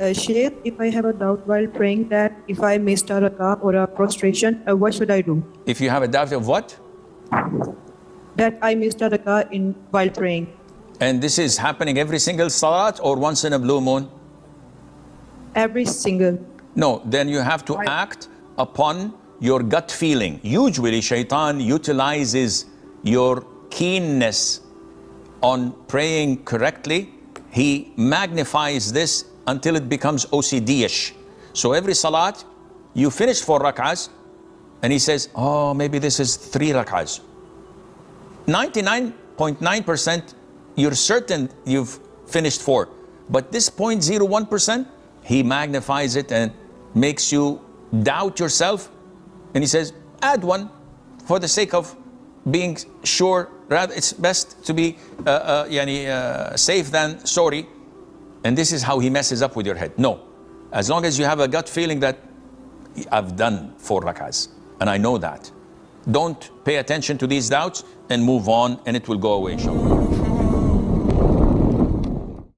Sheikh, if I have a doubt while praying that if I missed a rak'ah or a prostration, what should I do? If you have a doubt of what? That I missed a rak'ah while praying. And this is happening every single salat or once in a blue moon? Every single. No, then you have to act upon your gut feeling. Usually shaitan utilizes your keenness on praying correctly. He magnifies this until it becomes OCD-ish. So every salat, you finish 4 rak'ahs, and he says, oh, maybe this is 3 rak'ahs. 99.9%, you're certain you've finished 4. But this 0.01%, he magnifies it and makes you doubt yourself. And he says, add 1 for the sake of being sure. Rather, it's best to be safe than sorry. And this is how he messes up with your head. No, as long as you have a gut feeling that I've done 4 rak'ahs, and I know that. Don't pay attention to these doubts and move on, and it will go away, inshallah.